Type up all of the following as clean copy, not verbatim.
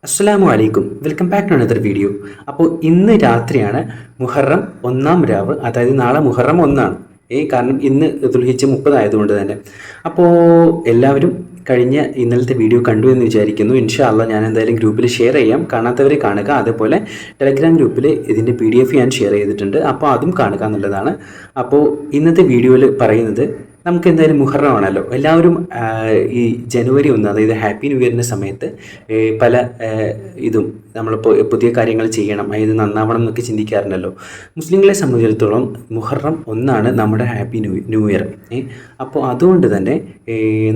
അസ്സലാമു അലൈക്കും. Welcome back to another video. അപ്പോൾ ഇന്ന് രാത്രിയാണ് മുഹറം ഒന്നാം രാവ്, അതായത് നാളെ മുഹറം ഒന്നാണ്. കാരണം ഇന്ന് ദുൽഹിജ്ജ 30 ആയതുകൊണ്ട് തന്നെ. അപ്പോൾ എല്ലാവരും കഴിഞ്ഞ ഇന്നലത്തെ വീഡിയോ കണ്ടു എന്ന് വിചാരിക്കുന്നു. ഇൻഷാ അള്ളാ ഞാൻ എന്തായാലും ഗ്രൂപ്പിൽ ഷെയർ ചെയ്യാം, കാണാത്തവർ കാണുക. അതേപോലെ ടെലഗ്രാം ഗ്രൂപ്പിൽ ഇതിൻ്റെ PDF ഞാൻ ഷെയർ ചെയ്തിട്ടുണ്ട്, അപ്പോൾ അതും കാണുക എന്നുള്ളതാണ്. അപ്പോൾ ഇന്നത്തെ വീഡിയോയിൽ പറയുന്നത്, നമുക്ക് എന്തായാലും മുഹറം ആണല്ലോ, എല്ലാവരും ഈ ജനുവരി 1, അതായത് ഹാപ്പി ന്യൂ ഇയറിൻ്റെ സമയത്ത് പല ഇതും നമ്മളിപ്പോൾ പുതിയ കാര്യങ്ങൾ ചെയ്യണം, അതായത് നന്നാവണം എന്നൊക്കെ ചിന്തിക്കാറുണ്ടല്ലോ. മുസ്ലിങ്ങളെ സംബന്ധിച്ചിടത്തോളം മുഹറം 1 നമ്മുടെ ഹാപ്പി ന്യൂ ഇയർ. അപ്പോൾ അതുകൊണ്ട് തന്നെ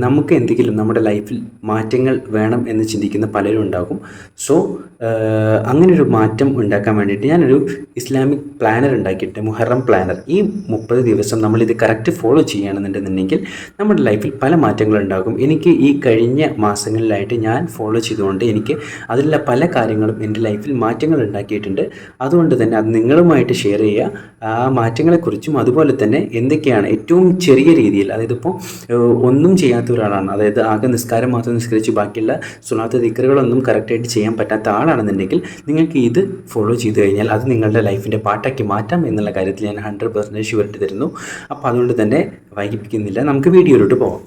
നമുക്ക് എന്തെങ്കിലും നമ്മുടെ ലൈഫിൽ മാറ്റങ്ങൾ വേണം എന്ന് ചിന്തിക്കുന്ന പലരും ഉണ്ടാകും. സോ അങ്ങനൊരു മാറ്റം ഉണ്ടാക്കാൻ വേണ്ടിയിട്ട് ഞാനൊരു ഇസ്ലാമിക് പ്ലാനർ ഉണ്ടാക്കിയിട്ട്, മുഹറം പ്ലാനർ. ഈ 30 ദിവസം നമ്മളിത് കറക്റ്റ് ഫോളോ ചെയ്യുകയാണെന്നുണ്ടെങ്കിൽ നമ്മുടെ ലൈഫിൽ പല മാറ്റങ്ങളുണ്ടാകും. എനിക്ക് ഈ കഴിഞ്ഞ മാസങ്ങളിലായിട്ട് ഞാൻ ഫോളോ ചെയ്തുകൊണ്ട് എനിക്ക് അതിലുള്ള പല കാര്യങ്ങളും എൻ്റെ ലൈഫിൽ മാറ്റങ്ങൾ ഉണ്ടാക്കിയിട്ടുണ്ട്. അതുകൊണ്ട് തന്നെ അത് നിങ്ങളുമായിട്ട് ഷെയർ ചെയ്യുക, ആ മാറ്റങ്ങളെക്കുറിച്ചും. അതുപോലെ തന്നെ എന്തൊക്കെയാണ് ഏറ്റവും ചെറിയ രീതിയിൽ, അതായത് ഇപ്പോൾ ഒന്നും ചെയ്യാത്ത ഒരാളാണ്, അതായത് ആകെ നിസ്കാരം മാത്രം നിസ്കരിച്ച് ബാക്കിയുള്ള സുനാത്ത് ദിക്റുകളൊന്നും കറക്റ്റായിട്ട് ചെയ്യാൻ പറ്റാത്ത ആളാണെന്നുണ്ടെങ്കിൽ നിങ്ങൾക്ക് ഇത് ഫോളോ ചെയ്ത് കഴിഞ്ഞാൽ അത് നിങ്ങളുടെ ലൈഫിൻ്റെ പാട്ടാക്കി മാറ്റാം എന്നുള്ള കാര്യത്തിൽ ഞാൻ 100% ഷുവറിറ്റി തരുന്നു. അപ്പോൾ അതുകൊണ്ട് തന്നെ വൈകിപ്പിക്കുന്നില്ല, നമുക്ക് വീഡിയോയിലോട്ട് പോകാം.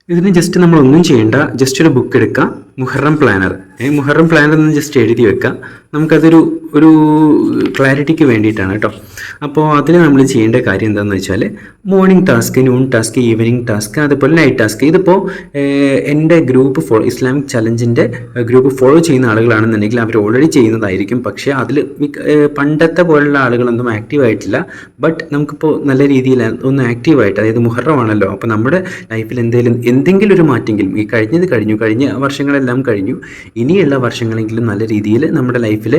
ഇതിന് ജസ്റ്റ് നമ്മളൊന്നും ചെയ്യേണ്ട, ജസ്റ്റ് ഒരു ബുക്ക് എടുക്കുക, മുഹറം പ്ലാനർ. മുഹറം പ്ലാനർ എന്ന് ജസ്റ്റ് എഴുതി വെക്കുക. നമുക്കതൊരു ക്ലാരിറ്റിക്ക് വേണ്ടിയിട്ടാണ് കേട്ടോ. അപ്പോൾ അതിൽ നമ്മൾ ചെയ്യേണ്ട കാര്യം എന്താണെന്ന് വെച്ചാൽ, morning task, noon task, evening task, അതുപോലെ നൈറ്റ് ടാസ്ക്. ഇതിപ്പോൾ എൻ്റെ ഗ്രൂപ്പ് ഇസ്ലാമിക് ചലഞ്ചിൻ്റെ ഗ്രൂപ്പ് ഫോളോ ചെയ്യുന്ന ആളുകളാണെന്നുണ്ടെങ്കിൽ അവർ ഓൾറെഡി ചെയ്യുന്നതായിരിക്കും. പക്ഷേ അതിൽ പണ്ടത്തെ പോലുള്ള ആളുകളൊന്നും ആക്റ്റീവായിട്ടില്ല. ബട്ട് നമുക്കിപ്പോൾ നല്ല രീതിയിൽ ഒന്ന് ആക്റ്റീവായിട്ട്, അതായത് മുഹറമാണല്ലോ, അപ്പോൾ നമ്മുടെ ലൈഫിൽ എന്തെങ്കിലും ഒരു മാറ്റെങ്കിലും, ഈ കഴിഞ്ഞ വർഷങ്ങളെല്ലാം കഴിഞ്ഞു, ഇനിയുള്ള വർഷങ്ങളെങ്കിലും നല്ല രീതിയിൽ നമ്മുടെ ലൈഫിൽ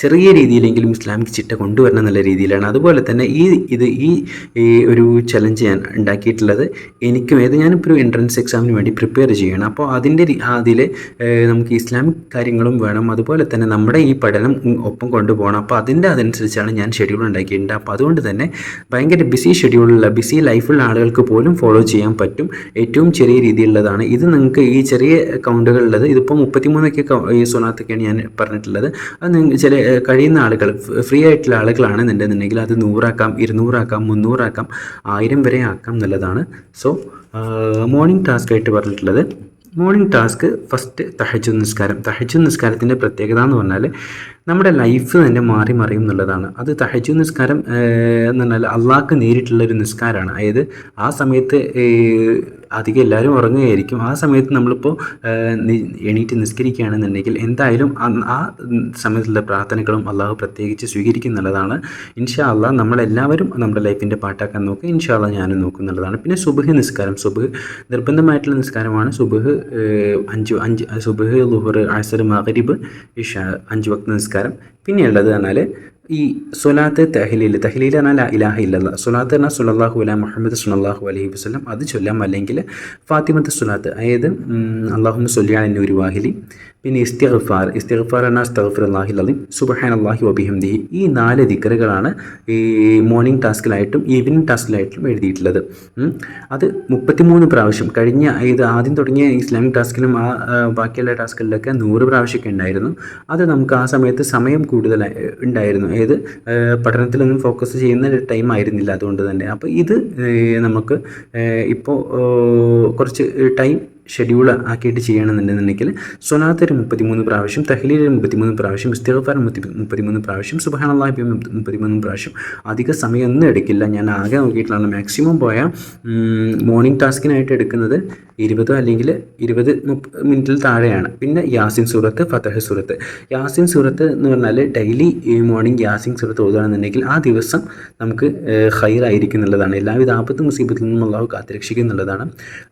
ചെറിയ രീതിയിലെങ്കിലും ഇസ്ലാമിക് ചിട്ട കൊണ്ടുവരണം എന്നുള്ള രീതിയിലാണ്. അതുപോലെ തന്നെ ഈ ഒരു ചലഞ്ച് ഞാൻ ഉണ്ടാക്കിയിട്ടുള്ളത് എനിക്കും, ഞാനിപ്പോൾ ഒരു എൻട്രൻസ് എക്സാമിന് വേണ്ടി പ്രിപ്പയർ ചെയ്യണം. അപ്പോൾ അതിൽ നമുക്ക് ഇസ്ലാമിക് കാര്യങ്ങളും വേണം, അതുപോലെ തന്നെ നമ്മുടെ ഈ പഠനം ഒപ്പം കൊണ്ടുപോകണം. അപ്പോൾ അതനുസരിച്ചാണ് ഞാൻ ഷെഡ്യൂൾ ഉണ്ടാക്കിയിട്ടുണ്ട്. അപ്പോൾ അതുകൊണ്ട് തന്നെ ഭയങ്കര ബിസി ലൈഫുള്ള ആളുകൾക്ക് പോലും ഫോളോ ചെയ്യാൻ പറ്റും. ഏറ്റവും ചെറിയ രീതിയിലുള്ളതാണ് ഇത്. നിങ്ങൾക്ക് ഈ ചെറിയ അക്കൗണ്ടുകളുള്ളത്, ഇതിപ്പോൾ 33 ഈ സ്വലാത്തൊക്കെയാണ് ഞാൻ പറഞ്ഞിട്ടുള്ളത്. അത് നിങ്ങൾ കഴിയുന്ന ആളുകൾ, ഫ്രീ ആയിട്ടുള്ള ആളുകളാണെന്നുണ്ടെന്നുണ്ടെങ്കിൽ അത് 100 ആക്കാം, 200 ആക്കാം, 300 ആക്കാം, 1000 വരെ ആക്കാം എന്നുള്ളതാണ്. സോ മോർണിംഗ് ടാസ്ക് ആയിട്ട് പറഞ്ഞിട്ടുള്ളത്, മോർണിംഗ് ടാസ്ക് ഫസ്റ്റ് തഹജ്ജുദ് നിസ്കാരത്തിൻ്റെ പ്രത്യേകത എന്ന് പറഞ്ഞാൽ നമ്മുടെ ലൈഫ് തന്നെ മാറി മറിയും എന്നുള്ളതാണ്. അത് തഹജ്ജുദ് നിസ്കാരം എന്ന് പറഞ്ഞാൽ അള്ളാഹ്ക്ക് നേരിട്ടുള്ളൊരു നിസ്കാരമാണ്. അതായത് ആ സമയത്ത് അധികം എല്ലാവരും ഉറങ്ങുകയായിരിക്കും. ആ സമയത്ത് നമ്മളിപ്പോൾ എണീറ്റ് നിസ്കരിക്കുകയാണെന്നുണ്ടെങ്കിൽ എന്തായാലും ആ സമയത്തുള്ള പ്രാർത്ഥനകളും അള്ളാഹു പ്രത്യേകിച്ച് സ്വീകരിക്കുന്നുള്ളതാണ്. ഇൻഷാ അള്ളാഹ് നമ്മളെല്ലാവരും നമ്മുടെ ലൈഫിൻ്റെ പാട്ടാക്കാൻ നോക്കുക. ഇൻഷാ അള്ളാഹ് ഞാനും നോക്കുന്നുള്ളതാണ്. പിന്നെ സുബ്ഹ് നിസ്കാരം, നിർബന്ധമായിട്ടുള്ള നിസ്കാരമാണ്. സുബ്ഹ്, ളുഹർ, അസ്ർ, മഗ്രിബ്, ഇശാ, 5 വക്ത് നിസ്കാരം. പിന്നെയുള്ളത് പറഞ്ഞാൽ ഈ സ്വലാത്ത് തഹ്ലീൽ പറഞ്ഞാൽ ലാ ഇലാഹ ഇല്ലല്ലാഹ്, സ്വലാത്ത് പറഞ്ഞാൽ സ്വല്ലല്ലാഹു അലാ മുഹമ്മദ് സ്വല്ലല്ലാഹു അലൈഹി വസല്ലം, അത് ചൊല്ലാം. അല്ലെങ്കിൽ ഫാത്തിമത്ത് സ്വലാത്ത്, അതായത് അല്ലാഹുമ്മ സ്വല്ലി അലാ നൂരി വാഹിലി. പിന്നെ ഇസ്തിഗ്ഫാർ പറഞ്ഞാൽ അസ്തഗ്ഫിറുല്ലാഹിൽ അദീം, സുബ്ഹാനല്ലാഹി വബിഹംദിഹി. ഈ 4 ദിക്റുകളാണ് ഈ മോർണിംഗ് ടാസ്കിലായിട്ടും ഈവനിങ് ടാസ്കിലായിട്ടും എഴുതിയിട്ടുള്ളത്. അത് 33 പ്രാവശ്യം. ഇത് ആദ്യം തുടങ്ങിയ ഇസ്ലാമിക് ടാസ്കിലും ബാക്കിയുള്ള ടാസ്കുകളിലൊക്കെ 100 പ്രാവശ്യമൊക്കെ ഉണ്ടായിരുന്നു. അത് നമുക്ക് ആ സമയത്ത് സമയം കൂടുതൽ ഉണ്ടായിരുന്നു, പഠനത്തിലൊന്നും ഫോക്കസ് ചെയ്യുന്ന ഒരു ടൈം ആയിരുന്നില്ല. അതുകൊണ്ട് തന്നെ അപ്പോൾ ഇത് നമുക്ക് ഇപ്പോൾ കുറച്ച് ടൈം ഷെഡ്യൂൾ ആക്കിയിട്ട് ചെയ്യണമെന്നുണ്ടെന്നുണ്ടെങ്കിൽ സ്വലാത്ത് 33 പ്രാവശ്യം, തഹ്ലീൽ 33 പ്രാവശ്യം, ഇസ്തിഗ്ഫാർ 33 പ്രാവശ്യം, സുബ്ഹാനല്ലാഹി 33 പ്രാവശ്യം. അധിക സമയമൊന്നും എടുക്കില്ല. ഞാൻ ആകെ നോക്കിയിട്ടുള്ള മാക്സിമം പോയാൽ മോർണിംഗ് ടാസ്കിനായിട്ട് എടുക്കുന്നത് 20 അല്ലെങ്കിൽ 20 മിനിറ്റിൽ താഴെയാണ്. പിന്നെ യാസിൻ സൂറത്ത്, ഫതഹ് സൂറത്ത്. യാസിൻ സൂറത്ത് എന്ന് പറഞ്ഞാൽ ഡെയിലി മോർണിംഗ് യാസിൻ സൂറത്ത് ഓതുകയാണെന്നുണ്ടെങ്കിൽ ആ ദിവസം നമുക്ക് ഖൈറായിരിക്കും എന്നുള്ളതാണ്. എല്ലാവിധ ആപത്തും മുസീബത്തിൽ നിന്നും അള്ളാഹു കാത്തുരക്ഷിക്കും എന്നുള്ളതാണ്.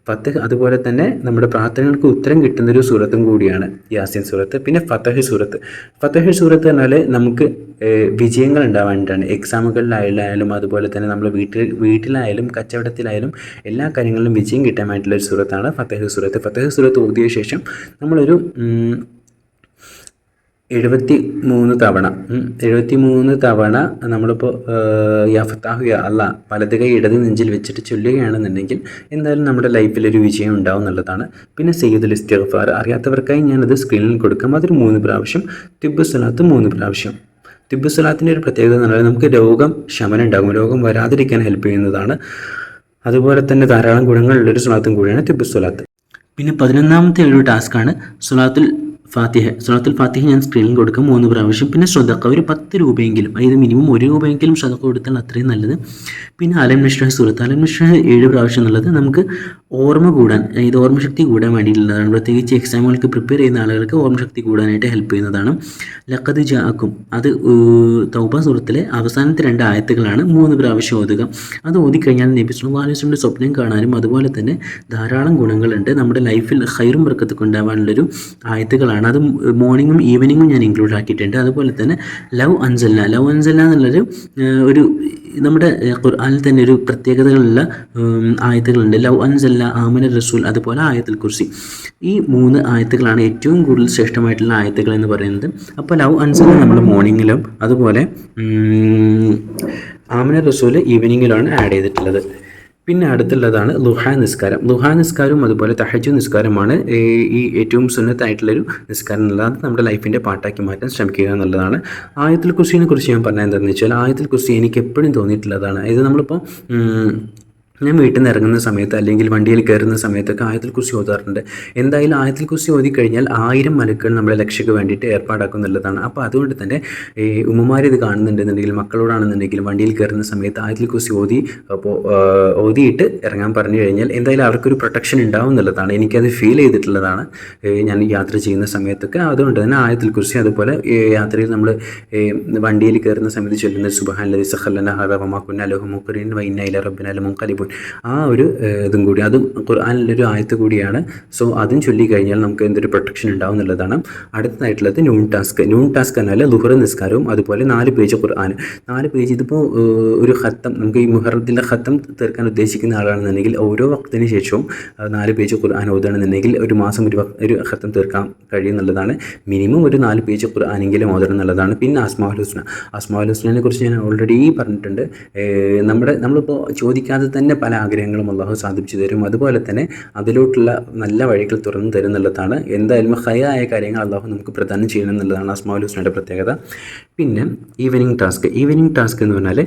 ഫതഹ് അതുപോലെ തന്നെ നമ്മുടെ പ്രാർത്ഥനകൾക്ക് ഉത്തരം കിട്ടുന്നൊരു സൂറത്തും കൂടിയാണ് യാസിൻ സൂറത്ത്. പിന്നെ ഫതഹ് സൂറത്ത് പറഞ്ഞാൽ നമുക്ക് വിജയങ്ങൾ ഉണ്ടാവാനായിട്ടാണ്. എക്സാമുകളിലായാലും അതുപോലെ തന്നെ നമ്മൾ വീട്ടിലായാലും കച്ചവടത്തിലായാലും എല്ലാ കാര്യങ്ങളിലും വിജയം കിട്ടാൻ വേണ്ടിയിട്ടുള്ള ഒരു സൂറത്താണ് ഫതഹ് സൂറത്ത് ഓതിയ ശേഷം നമ്മളൊരു 73 തവണ 73 തവണ നമ്മളിപ്പോൾ യാ ഫത്താഹു യാ അല്ലാ വലത് കൈ ഇടത് നെഞ്ചിൽ വെച്ചിട്ട് ചൊല്ലുകയാണെന്നുണ്ടെങ്കിൽ എന്തായാലും നമ്മുടെ ലൈഫിലൊരു വിജയം ഉണ്ടാവും എന്നുള്ളതാണ്. പിന്നെ സയ്യിദുൽ ഇസ്തിഗ്ഫാർ അറിയാത്തവർക്കായി ഞാനത് സ്ക്രീനിൽ കൊടുക്കാം. അതൊരു 3 പ്രാവശ്യം. തിബ്ബു സ്വലാത്ത് 3 പ്രാവശ്യം. തിബ്ബു സ്വലാത്തിൻ്റെ ഒരു പ്രത്യേകത എന്ന് പറഞ്ഞാൽ നമുക്ക് രോഗം ശമനം ഉണ്ടാകും, രോഗം വരാതിരിക്കാൻ ഹെൽപ്പ് ചെയ്യുന്നതാണ്. അതുപോലെ തന്നെ ധാരാളം ഗുണങ്ങളുള്ളൊരു സ്വലാത്തും കൂടിയാണ് തിബ്ബു സ്വലാത്ത്. പിന്നെ 11ാമത്തെ ഒരു ടാസ്ക്കാണ് സ്വലാത്തുൽ ഫാത്തിഹ ഞാൻ സ്ക്രീനിൽ കൊടുക്കാം 3 പ്രാവശ്യം. പിന്നെ സ്വതക്ക ഒരു 10 രൂപയെങ്കിലും, അതായത് മിനിമം 1 രൂപയെങ്കിലും സ്വതക്ക കൊടുത്താൽ അത്രയും നല്ലത്. പിന്നെ അലം നഷ്റഹ് സൂറത്ത്, അലം നഷ്റഹ് 7 പ്രാവശ്യം എന്നുള്ളത് നമുക്ക് ഓർമ്മ കൂടാൻ, അതായത് ഓർമ്മശക്തി കൂടാൻ വേണ്ടിയിട്ടുള്ളതാണ്. പ്രത്യേകിച്ച് എക്സാമുകൾക്ക് പ്രിപ്പയർ ചെയ്യുന്ന ആളുകൾക്ക് ഓർമ്മശക്തി കൂടാനായിട്ട് ഹെൽപ്പ് ചെയ്യുന്നതാണ്. ലഖദ് ജാഅക്കും, അത് തൗബ സൂറത്തിലെ അവസാനത്തെ 2 ആയത്തുകളാണ്. 3 പ്രാവശ്യം ഓതുക. അത് ഓതിക്കഴിഞ്ഞാൽ നബി സല്ലല്ലാഹു അലൈഹി വസല്ലം സ്വപ്നം കാണാനും അതുപോലെ തന്നെ ധാരാളം ഗുണങ്ങളുണ്ട്. നമ്മുടെ ലൈഫിൽ ഖൈറും ബർക്കത്തും ഉണ്ടാവാനുള്ളൊരു ആയത്തുകളാണ്. അത് മോർണിംഗും ഈവനിങ്ങും ഞാൻ ഇൻക്ലൂഡ് ആക്കിയിട്ടുണ്ട്. അതുപോലെ തന്നെ ലവ് അൻസൽന എന്നുള്ളൊരു ഒരു നമ്മുടെ ഖുർആനിൽ തന്നെ ഒരു പ്രത്യേകതകളുള്ള ആയത്തുകളുണ്ട്. ലവ് അൻസൽന, ആമന റസൂൽ, അതുപോലെ ആയത്തുൽ കുർസി. ഈ 3 ആയത്തുകളാണ് ഏറ്റവും കൂടുതൽ ശ്രേഷ്ഠമായിട്ടുള്ള ആയത്തുകൾ എന്ന് പറയുന്നത്. അപ്പോൾ ലവ് അൻസൽന നമ്മൾ മോർണിംഗിലും അതുപോലെ ആമന റസൂൽ ഈവനിങ്ങിലാണ് ആഡ് ചെയ്തിട്ടുള്ളത്. പിന്നെ അടുത്തുള്ളതാണ് ളുഹാ നിസ്കാരം. ളുഹാ നിസ്കാരവും അതുപോലെ തഹജ്ജുദ് നിസ്കാരമാണ് ഈ ഏറ്റവും സുന്നത്തായിട്ടുള്ളൊരു നിസ്കാരം എന്നുള്ളത്. നമ്മുടെ ലൈഫിൻ്റെ പാട്ടാക്കി മാറ്റാൻ ശ്രമിക്കുക എന്നുള്ളതാണ്. ആയത്തുൽ കുർസിയെ കുറിച്ച് ഞാൻ പറഞ്ഞത് എന്താണെന്ന് വെച്ചാൽ, ആയത്തുൽ കുർസി എനിക്ക് എപ്പോഴും തോന്നിയിട്ടുള്ളതാണ്. അതായത് നമ്മളിപ്പോൾ ഞാൻ വീട്ടിൽ നിന്ന് ഇറങ്ങുന്ന സമയത്ത് അല്ലെങ്കിൽ വണ്ടിയിൽ കയറുന്ന സമയത്തൊക്കെ ആയത്തുൽ കുർസി ഓതാറുണ്ട്. എന്തായാലും ആയത്തുൽ കുർസി ഓതിക്കഴിഞ്ഞാൽ 1000 മലക്കുകൾ നമ്മുടെ ലക്ഷ്യക്ക് വേണ്ടിയിട്ട് ഏർപ്പാടാക്കും എന്നുള്ളതാണ്. അപ്പോൾ അതുകൊണ്ട് തന്നെ ഉമ്മമാരിത് കാണുന്നുണ്ടെന്നുണ്ടെങ്കിൽ, മക്കളോടാണെന്നുണ്ടെങ്കിൽ വണ്ടിയിൽ കയറുന്ന സമയത്ത് ആയത്തുൽ കുർസി ഓതിയിട്ട് ഇറങ്ങാൻ പറഞ്ഞു കഴിഞ്ഞാൽ എന്തായാലും അവർക്കൊരു പ്രൊട്ടക്ഷൻ ഉണ്ടാവും എന്നുള്ളതാണ്. എനിക്കത് ഫീൽ ചെയ്തിട്ടുള്ളതാണ് ഞാൻ യാത്ര ചെയ്യുന്ന സമയത്തൊക്കെ. അതുകൊണ്ട് തന്നെ ആയത്തുൽ കുർസി, അതുപോലെ യാത്രയിൽ നമ്മൾ വണ്ടിയിൽ കയറുന്ന സമയത്ത് ചൊല്ലുന്ന സുബ്ഹാനല്ലദീ സഖറലനാ ഹാദാ വമാ കുന്നാ ലഹു മുഖ്രിനീൻ വ ഇന്നാ ഇലാ റബ്ബിനാ ലമുൻഖലിബൂൻ, ആ ഒരു ഇതും കൂടി, അതും ഖുർആനിലൊരു ആയത്ത് കൂടിയാണ്. സോ അതും ചൊല്ലിക്കഴിഞ്ഞാൽ നമുക്ക് എന്തൊരു പ്രൊട്ടക്ഷൻ ഉണ്ടാവും എന്നുള്ളതാണ്. അടുത്തതായിട്ടുള്ളത് നൂൺ ടാസ്ക്. നൂൺ ടാസ്ക് എന്നാൽ ലുഹർ നിസ്കാരവും അതുപോലെ 4 പേജ് ഖുർആൻ. 4 പേജ്, ഇതിപ്പോൾ ഒരു ഖത്തം, നമുക്ക് ഈ മുഹറത്തിൻ്റെ ഖത്തം തീർക്കാൻ ഉദ്ദേശിക്കുന്ന ആളാണെന്നുണ്ടെങ്കിൽ ഓരോ വക്തിന് ശേഷവും 4 പേജ് ഖുർആൻ ഓതുകയാണെന്നുണ്ടെങ്കിൽ ഒരു മാസം ഒരു ഖത്തം തീർക്കാൻ കഴിയുന്നുള്ളതാണ്. മിനിമം ഒരു 4 പേജ് ഖുർആനെങ്കിലും ഓതണം എന്നുള്ളതാണ്. പിന്നെ അസ്മാഉൽ ഹുസ്നയെ കുറിച്ച് ഞാൻ ഓൾറെഡി പറഞ്ഞിട്ടുണ്ട്. നമ്മളിപ്പോൾ ചോദിക്കാതെ തന്നെ പല ആഗ്രഹങ്ങളും അള്ളാഹു സാധിച്ചു തരും. അതുപോലെ തന്നെ അതിലോട്ടുള്ള നല്ല വഴികൾ തുറന്നു തരും എന്നുള്ളതാണ്. എന്തായാലും ഹൈറായ കാര്യങ്ങൾ അള്ളാഹു നമുക്ക് പ്രദാനം ചെയ്യണം എന്നുള്ളതാണ് അസ്മാഉൽ ഹുസ്നയുടെ പ്രത്യേകത. പിന്നെ ഈവനിങ് ടാസ്ക് എന്ന് പറഞ്ഞാൽ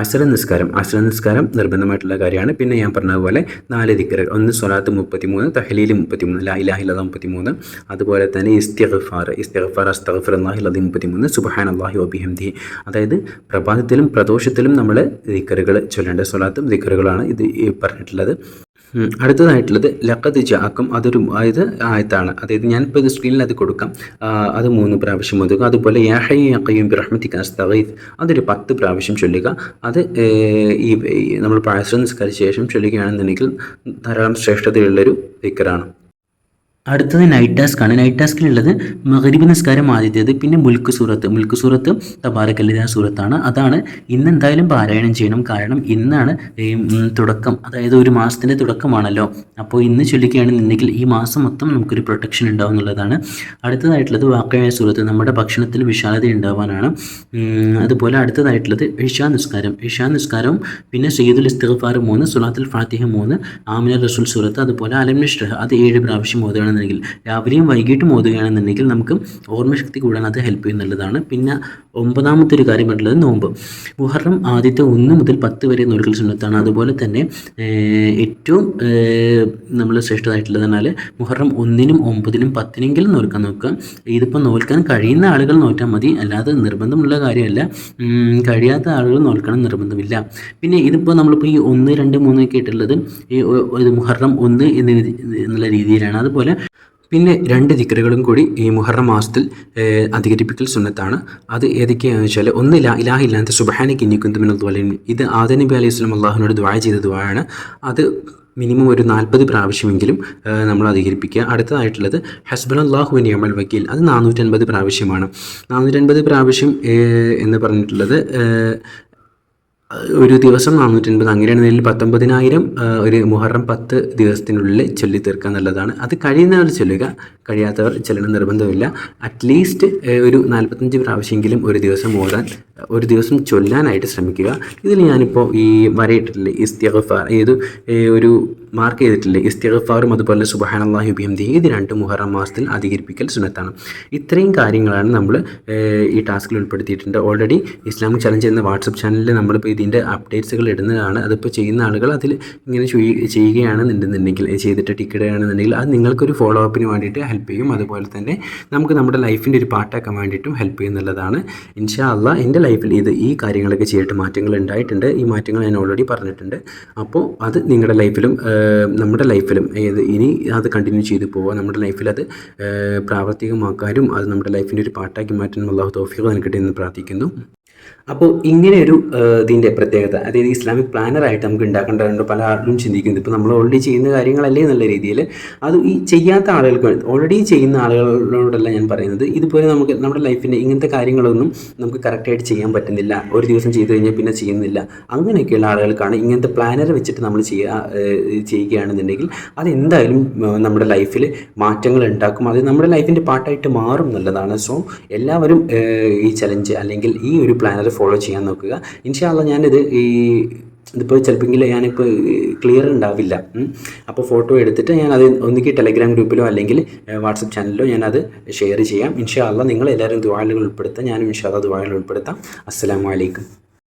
അസ്ർ നിസ്കാരം നിർബന്ധമായിട്ടുള്ള കാര്യമാണ്. പിന്നെ ഞാൻ പറഞ്ഞതുപോലെ 4 ദിക്റുകൾ, 1 സ്വലാത്ത് 33, തഹ്ലീൽ 33, ലാ ഇലാഹ ഇല്ലല്ലാഹ് 33, അതുപോലെ തന്നെ ഇസ്തിഗ്ഫാർ അസ്തഗ്ഫിറുല്ലാഹിൽ അദീം 33, സുബ്ഹാനല്ലാഹി വബിഹംദിഹി. അതായത് പ്രഭാതത്തിലും പ്രദോഷത്തിലും നമ്മൾ ദിക്റുകൾ ചൊല്ലേണ്ട സ്വലാത്തും ദിക്റുകളാണ് ഇത് പറഞ്ഞിട്ടുള്ളത്. അടുത്തതായിട്ടുള്ളത് ലഖദ് ജാഅക്കും, അതൊരു ആയത്താണ്. അതായത് ഞാനിപ്പോൾ ഇത് സ്ക്രീനിൽ അത് കൊടുക്കാം. അത് 3 പ്രാവശ്യം ഓതുക. അതുപോലെ യാ ഹയ്യു യാ ഖയ്യൂം ബിറഹ്മതിക അസ്തഗീസ്, അതൊരു 10 പ്രാവശ്യം ചൊല്ലുക. അത് ഈ നമ്മൾ അസ്ർ നിസ്കാരിച്ച ശേഷം ചൊല്ലുകയാണെന്നുണ്ടെങ്കിൽ ധാരാളം ശ്രേഷ്ഠതയുള്ളൊരു ദിക്റാണ്. അടുത്തത് നൈറ്റ് ടാസ്ക്കാണ്. നൈറ്റ് ടാസ്കിലുള്ളത് മഗ്രിബ് നിസ്കാരം ആദ്യത്തേത്, പിന്നെ മുൽക്ക് സൂറത്ത് തബാറകല്ലദീ സൂറത്താണ്. അതാണ് ഇന്ന് എന്തായാലും പാരായണം ചെയ്യണം. കാരണം ഇന്നാണ് ഈ തുടക്കം, അതായത് ഒരു മാസത്തിൻ്റെ തുടക്കമാണല്ലോ. അപ്പോൾ ഇന്ന് ചൊല്ലിക്കുകയാണെന്നുണ്ടെങ്കിൽ ഈ മാസം മൊത്തം നമുക്കൊരു പ്രൊട്ടക്ഷൻ ഉണ്ടാവും എന്നുള്ളതാണ്. അടുത്തതായിട്ടുള്ളത് വാഖിഅ സൂറത്ത്, നമ്മുടെ ഭക്ഷണത്തിൽ വിശാലത ഉണ്ടാവാനാണ്. അതുപോലെ അടുത്തതായിട്ടുള്ളത് ഇശാ നിസ്കാരവും പിന്നെ സയ്യിദുൽ ഇസ്തിഗ്ഫാർ 3, സ്വലാത്തുൽ ഫാത്തിഹ 3, ആമിന റസൂൽ സൂറത്ത്, അതുപോലെ അലം നഷ്റഹ് അത് 7 പ്രാവശ്യം ഓതുകയാണെന്നുണ്ടെങ്കിൽ, രാവിലെയും വൈകിട്ടും ഓതുകയാണെന്നുണ്ടെങ്കിൽ നമുക്ക് ഓർമ്മശക്തി കൂടാൻ അത് ഹെൽപ്പ് ചെയ്യുന്നുള്ളതാണ്. പിന്നെ 9ാമത്തെ ഒരു കാര്യം പറഞ്ഞിട്ടുള്ളത് നോമ്പ്. മുഹറം ആദ്യത്തെ 1 മുതൽ 10 വരെ നോൽക്കൽ സുന്നത്താണ്. അതുപോലെ തന്നെ ഏറ്റവും നമ്മൾ ശ്രേഷ്ഠമായിട്ടുള്ളത് എന്നാൽ മുഹറം 1-നും 9-നും 10-നെങ്കിലും നോൽക്കാൻ നോക്കുക. ഇതിപ്പോൾ നോൽക്കാൻ കഴിയുന്ന ആളുകൾ നോറ്റാൽ മതി, അല്ലാതെ നിർബന്ധമുള്ള കാര്യമല്ല. കഴിയാത്ത ആളുകൾ നോൽക്കണം നിർബന്ധമില്ല. പിന്നെ ഇതിപ്പോൾ നമ്മളിപ്പോൾ ഈ 1, 2, 3 ഒക്കെ ഇട്ടുള്ളത് ഇത് മുഹറം 1 എന്നുള്ള രീതിയിലാണ്. അതുപോലെ പിന്നെ 2 ദിക്റുകളും കൂടി ഈ മുഹറം മാസത്തിൽ അധികരിപ്പിക്കൽ സുന്നത്താണ്. അത് ഏതൊക്കെയാണെന്ന് വെച്ചാൽ, 1 ലാ ഇലാഹ ഇല്ലല്ലാ സുബ്ഹാനക ഇന്നി കുന്തു മിനൽ ളാലിമീൻ. ഇത് ആദം നബി അലൈഹി സ്വലം അള്ളാഹുവിനോട് ദുആ ചെയ്ത ദുആയാണ്. അത് മിനിമം ഒരു 40 പ്രാവശ്യമെങ്കിലും നമ്മൾ അധികരിപ്പിക്കുക. അടുത്തതായിട്ടുള്ളത് ഹസ്ബുനല്ലാഹു വ നിഅമൽ വക്കീൽ, അത് 450 പ്രാവശ്യമാണ്. 450 പ്രാവശ്യം എന്ന് പറഞ്ഞിട്ടുള്ളത് ഒരു ദിവസം 450, അങ്ങനെയാണെന്നുണ്ടെങ്കിൽ 19,000 ഒരു മുഹറം 10 ദിവസത്തിനുള്ളിൽ ചൊല്ലി തീർക്കുക എന്നുള്ളതാണ്. അത് കഴിയുന്നവർ ചൊല്ലുക, കഴിയാത്തവർ ചൊല്ലണം നിർബന്ധമില്ല. അറ്റ്ലീസ്റ്റ് ഒരു 45 പ്രാവശ്യമെങ്കിലും ഒരു ദിവസം ഓതാൻ, ഒരു ദിവസം ചൊല്ലാനായിട്ട് ശ്രമിക്കുക. ഇതിൽ ഞാനിപ്പോൾ ഈ വരയിട്ടിട്ടില്ലേ ഇസ്തിഗ്ഫാർ, ഒരു മാർക്ക് ചെയ്തിട്ടില്ലേ ഇസ്തിഗ്ഫാറും അതുപോലെ സുബ്ഹാനല്ലാഹി വബിഹംദിഹി, ഇത് രണ്ടും മുഹറം മാസത്തിൽ അധികരിപ്പിക്കൽ സുന്നത്താണ്. ഇത്രയും കാര്യങ്ങളാണ് നമ്മൾ ഈ ടാസ്കിൽ ഉൾപ്പെടുത്തിയിട്ടുണ്ട്. ഓൾറെഡി ഇസ്ലാമിക് ചലഞ്ച് എന്ന വാട്സപ്പ് ചാനലിൽ നമ്മളിപ്പോൾ ഇതിൻ്റെ അപ്ഡേറ്റ്സുകൾ ഇടുന്നതാണ്. അതിപ്പോൾ ചെയ്യുന്ന ആളുകൾ അതിൽ ഇങ്ങനെ ചെയ്യുകയാണെന്നുണ്ടെന്നുണ്ടെങ്കിൽ, ചെയ്തിട്ട് ടിക്കറ്റ് ആണെന്നുണ്ടെങ്കിൽ അത് നിങ്ങൾക്കൊരു ഫോളോ അപ്പിന് വേണ്ടിയിട്ട് ഹെൽപ്പ് ചെയ്യും. അതുപോലെ തന്നെ നമുക്ക് നമ്മുടെ ലൈഫിൻ്റെ ഒരു പാർട്ടാക്കാൻ വേണ്ടിയിട്ടും ഹെൽപ്പ് ചെയ്യുന്നുള്ളതാണ്. ഇൻഷാ അള്ളാഹ് എൻ്റെ ലൈഫിൽ ഈ കാര്യങ്ങളൊക്കെ ചെയ്തിട്ട് മാറ്റങ്ങൾ ഉണ്ടായിട്ടുണ്ട്. ഈ മാറ്റങ്ങൾ ഞാൻ ഓൾറെഡി പറഞ്ഞിട്ടുണ്ട്. അപ്പോൾ അത് നിങ്ങളുടെ ലൈഫിലും നമ്മുടെ ലൈഫിലും ഇനി അത് കണ്ടിന്യൂ ചെയ്തു പോവുക. നമ്മുടെ ലൈഫിൽ അത് പ്രാവർത്തികമാക്കാനും അത് നമ്മുടെ ലൈഫിൻ്റെ ഒരു പാർട്ടാക്കി മാറ്റാനും അല്ലാഹു തൗഫീഖ് നൽകട്ടെ എന്ന് പ്രാർത്ഥിക്കുന്നു. അപ്പോൾ ഇങ്ങനെയൊരു ഇതിൻ്റെ പ്രത്യേകത, അതായത് ഇസ്ലാമിക് പ്ലാനറായിട്ട് നമുക്ക് ഉണ്ടാക്കേണ്ടതുണ്ട്. പല ആളുകളും ചിന്തിക്കുന്നത് ഇപ്പോൾ നമ്മൾ ഓൾറെഡി ചെയ്യുന്ന കാര്യങ്ങളല്ലേ എന്നുള്ള രീതിയിൽ. അത് ഈ ചെയ്യാത്ത ആളുകൾക്ക്, ഓൾറെഡി ചെയ്യുന്ന ആളുകളോടല്ല ഞാൻ പറയുന്നത്. ഇതുപോലെ നമുക്ക് നമ്മുടെ ലൈഫിൻ്റെ ഇങ്ങനത്തെ കാര്യങ്ങളൊന്നും നമുക്ക് കറക്റ്റായിട്ട് ചെയ്യാൻ പറ്റുന്നില്ല, ഒരു ദിവസം ചെയ്തു കഴിഞ്ഞാൽ പിന്നെ ചെയ്യുന്നില്ല, അങ്ങനെയൊക്കെയുള്ള ആളുകൾക്കാണ് ഇങ്ങനത്തെ പ്ലാനർ വെച്ചിട്ട് നമ്മൾ ചെയ്യുകയാണെന്നുണ്ടെങ്കിൽ അതെന്തായാലും നമ്മുടെ ലൈഫിൽ മാറ്റങ്ങൾ ഉണ്ടാക്കും. അത് നമ്മുടെ ലൈഫിൻ്റെ പാർട്ടായിട്ട് മാറും എന്നുള്ളതാണ്. സോ എല്ലാവരും ഈ ചലഞ്ച് അല്ലെങ്കിൽ ഈ ഒരു പ്ലാനർ ഫോളോ ചെയ്യാൻ നോക്കുക. ഇൻഷാ അള്ളാ ഇതിപ്പോൾ ചിലപ്പോൾ ഞാനിപ്പോൾ ക്ലിയർ ഉണ്ടാവില്ല. അപ്പോൾ ഫോട്ടോ എടുത്തിട്ട് ഞാനത് ഒന്നുകിൽ ടെലഗ്രാം ഗ്രൂപ്പിലോ അല്ലെങ്കിൽ വാട്സപ്പ് ചാനലിലോ ഞാനത് ഷെയർ ചെയ്യാം. ഇൻഷാ അള്ളാ നിങ്ങളെല്ലാവരും ദുആയിൽ ഉൾപ്പെടുത്താം, ഞാനും ഇൻഷാ അള്ളാ ദുആയിൽ ഉൾപ്പെടുത്താം. അസ്സലാമു അലൈക്കും.